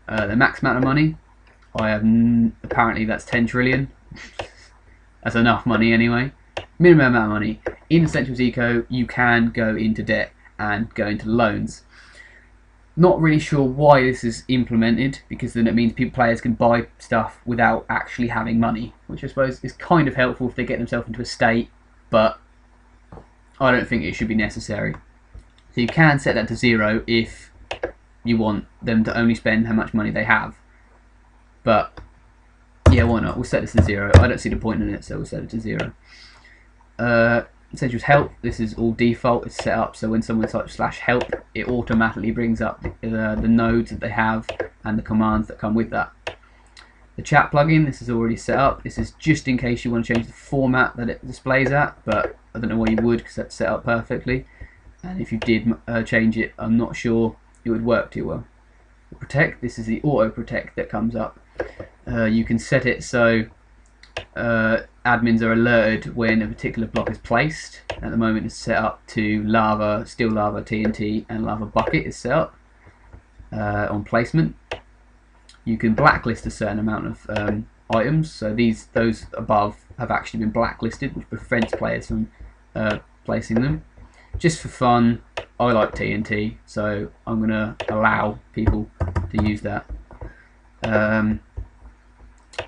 the max amount of money. I have apparently that's 10 trillion. That's enough money anyway. Minimum amount of money. In Essentials Eco, you can go into debt and go into loans. Not really sure why this is implemented, because then it means players can buy stuff without actually having money, which I suppose is kind of helpful if they get themselves into a state, but I don't think it should be necessary. So you can set that to 0 if you want them to only spend how much money they have. But yeah, why not? We'll set this to 0. I don't see the point in it, so we'll set it to 0. Essentials help. This is all default. It's set up so when someone types /help, it automatically brings up the nodes that they have and the commands that come with that. The chat plugin, this is already set up. This is just in case you want to change the format that it displays at, but I don't know why you would, because that's set up perfectly. And if you did change it, I'm not sure it would work too well. The protect, this is the auto protect that comes up. You can set it so admins are alerted when a particular block is placed. At the moment it's set up to lava, steel lava, TNT and lava bucket is set up on placement. You can blacklist a certain amount of items, so those above have actually been blacklisted, which prevents players from placing them. Just for fun, I like TNT, so I'm going to allow people to use that.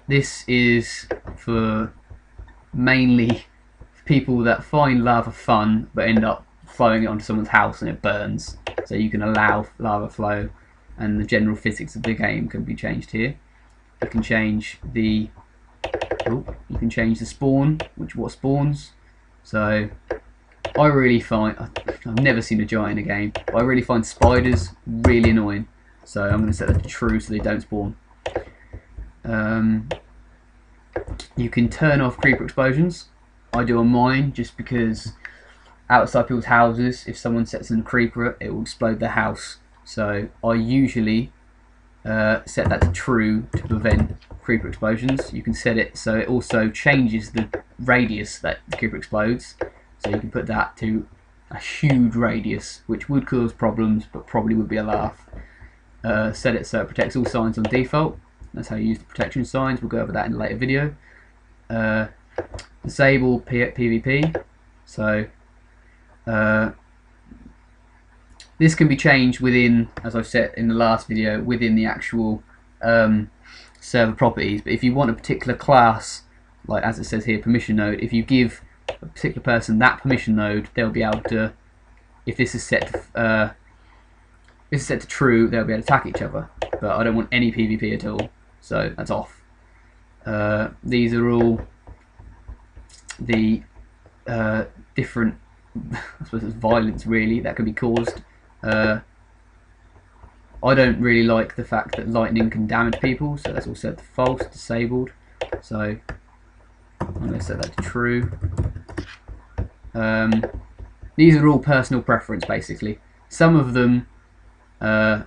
This is for mainly people that find lava fun but end up throwing it onto someone's house and it burns. So you can allow lava flow, and the general physics of the game can be changed here. You can change the spawn, what spawns. So I really find, I've never seen a giant in a game, but I really find spiders really annoying. So I'm going to set that to true so they don't spawn. You can turn off creeper explosions. I do on mine just because outside people's houses, if someone sets in a creeper, it will explode their house. So I usually set that to true to prevent creeper explosions. You can set it so it also changes the radius that the creeper explodes. So you can put that to a huge radius, which would cause problems, but probably would be a laugh. Set it so it protects all signs on default. That's how you use the protection signs. We'll go over that in a later video. Disable PvP. So this can be changed within, as I've said in the last video, within the actual server properties. But if you want a particular class, like as it says here, permission node, if you give a particular person that permission node, they'll be able to, if this is set to true, they'll be able to attack each other. But I don't want any PvP at all, so that's off. These are all the different, I suppose it's violence really, that can be caused. I don't really like the fact that lightning can damage people, so that's all set to false, disabled. So I'm going to set that to true. These are all personal preference basically. Some of them are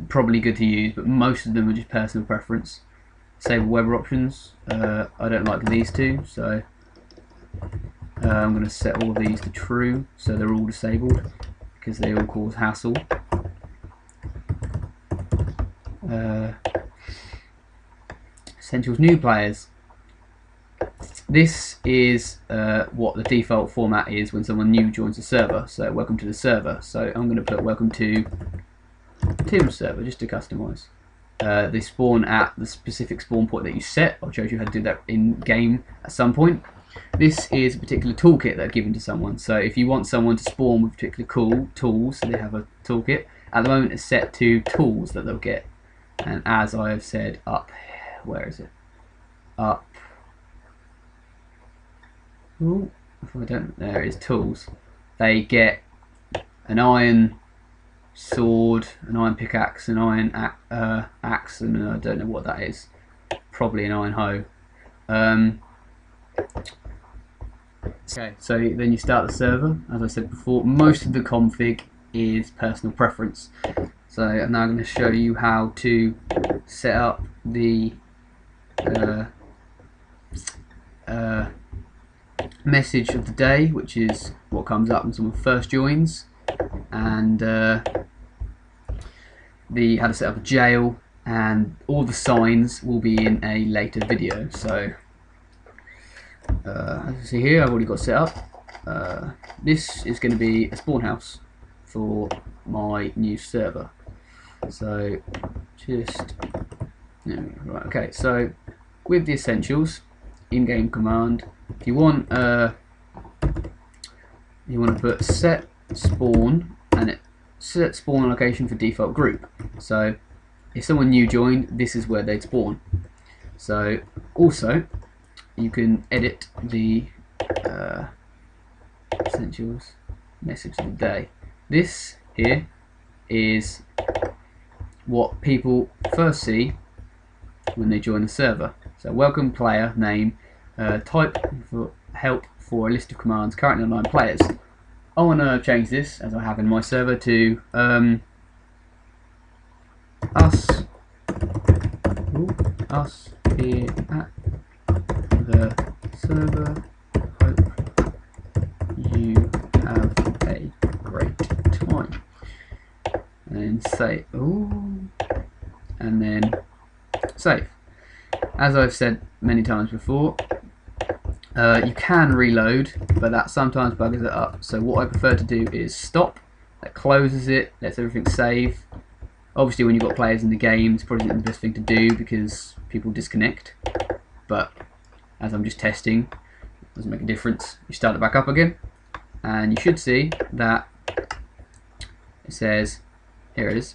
probably good to use, but most of them are just personal preference. Disable weather options. I don't like these two, so I'm going to set all of these to true, so they're all disabled because they all cause hassle. Essentials new players. This is what the default format is when someone new joins the server. So welcome to the server. So I'm going to put welcome to Tim's server just to customize. They spawn at the specific spawn point that you set. I'll show you how to do that in game at some point. This is a particular toolkit that are given to someone. So if you want someone to spawn with particularly cool tools, so they have a toolkit. At the moment it's set to tools that they'll get. And as I have said, up, where is it? Up. Ooh, if I don't, there it is, tools. They get an iron sword, an iron pickaxe, an iron axe, and I don't know what that is. Probably an iron hoe. Okay, so then you start the server. As I said before, most of the config is personal preference. So I'm now going to show you how to set up the message of the day, which is what comes up when someone first joins, and how to set up a jail, and all the signs will be in a later video. So as you see here, I've already got set up. This is going to be a spawn house for my new server. So just right, okay. So with the essentials, in-game command, if you want to put set spawn, and set spawn location for default group. So if someone new joined, this is where they'd spawn. So also you can edit the essentials message of the day. This here is what people first see when they join the server. So welcome player name, type for help for a list of commands currently online players. I want to change this, as I have in my server, to us here at the server. Hope you have a great time. And say and then save. As I've said many times before, you can reload, but that sometimes buggers it up. So what I prefer to do is stop. That closes it, lets everything save. Obviously, when you've got players in the game, it's probably not the best thing to do because people disconnect. But as I'm just testing, it doesn't make a difference. You start it back up again, and you should see that it says, here it is,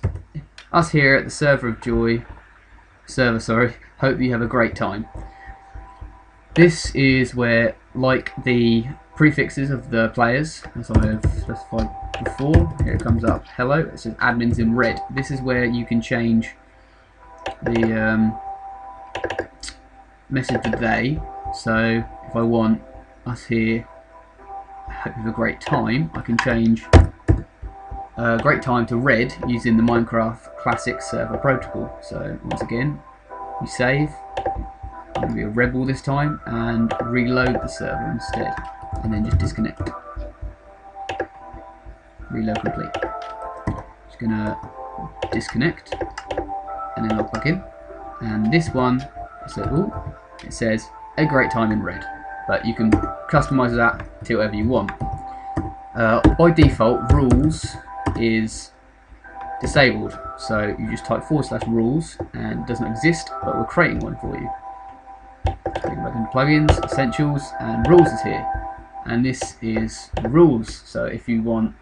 us here at the server, hope you have a great time. This is where, like the prefixes of the players, as I have specified before, here it comes up, hello, it says admins in red. This is where you can change the message of the day. So if I want us here, hope you have a great time, I can change great time to red using the Minecraft Classic Server Protocol. So once again, you save. I'm going to be a rebel this time and reload the server instead, and then just disconnect. Reload complete. Just going to disconnect and then log back in. And this one, it says a great time in red, but you can customize that to whatever you want. By default, rules is disabled, so you just type /rules and it doesn't exist, but we're creating one for you. Go back into plugins, essentials, and rules is here, and this is rules. So if you want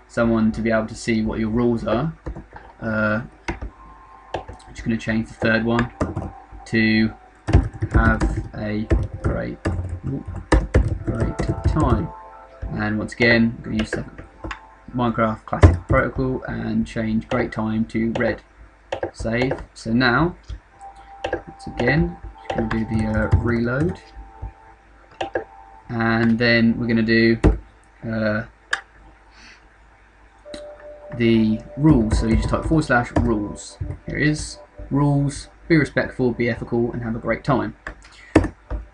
someone to be able to see what your rules are, I'm just going to change the third one to have a great time. And once again, I'm going to use the Minecraft Classic Protocol and change great time to red. Save. So now, once again, just going to do the reload, and then we're going to do the rules. So you just type /rules. Here it is. Rules. Be respectful, be ethical, and have a great time.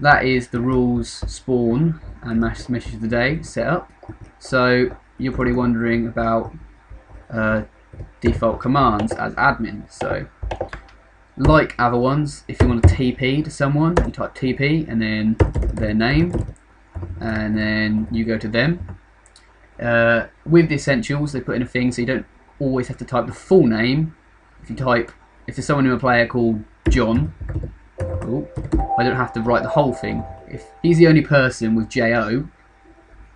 That is the rules spawn and message of the day set up. So you're probably wondering about default commands as admin. So like other ones, if you want to TP to someone, you type TP and then their name, and then you go to them. With the essentials, they put in a thing so you don't always have to type the full name. If there's someone in a player called John, I don't have to write the whole thing. If he's the only person with JO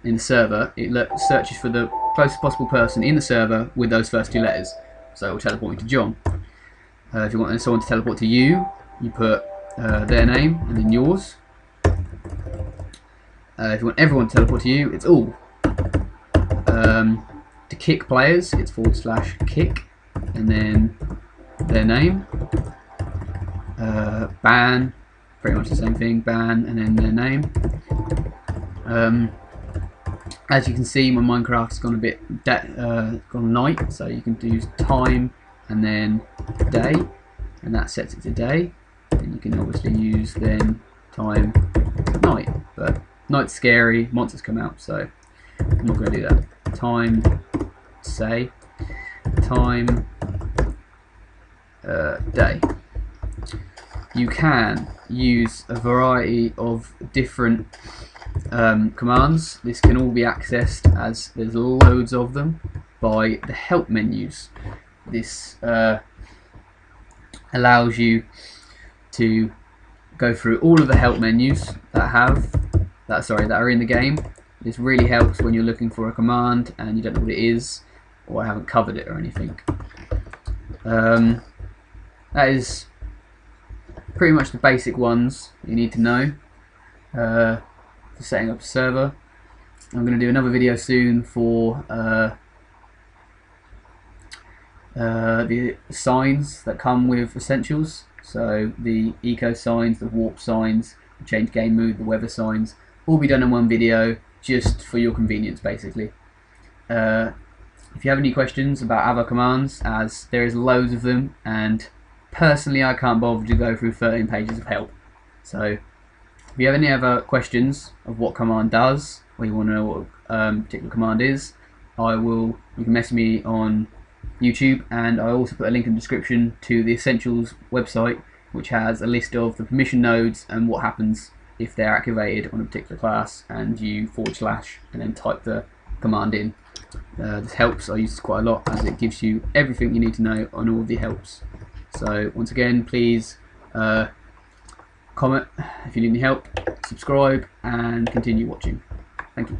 in the server, it searches for the closest possible person in the server with those first two letters. So it will teleport me to John. If you want someone to teleport to you, you put their name and then yours. If you want everyone to teleport to you, it's all. To kick players, it's /kick and then their name. Ban, pretty much the same thing, ban and then their name. As you can see, my Minecraft's gone a bit gone night, so you can use time and then day, and that sets it to day. And you can obviously use then time night, but night's scary, monsters come out, so I'm not going to do that. Time, say, time, day. You can use a variety of different commands. This can all be accessed, as there's loads of them, by the help menus. This allows you to go through all of the help menus that are in the game. This really helps when you're looking for a command and you don't know what it is, or I haven't covered it or anything. That is pretty much the basic ones you need to know for setting up a server. I'm going to do another video soon for the signs that come with Essentials. So the eco signs, the warp signs, the change game mood, the weather signs, all be done in one video just for your convenience, basically. If you have any questions about other commands, as there is loads of them, and personally I can't bother to go through 13 pages of help. So if you have any other questions of what command does, or you want to know what a particular command is, you can message me on YouTube, and I also put a link in the description to the Essentials website, which has a list of the permission nodes and what happens if they're activated on a particular class, and you / and then type the command in. This helps. I use this quite a lot, as it gives you everything you need to know on all the helps. So once again, please comment if you need any help, subscribe, and continue watching. Thank you.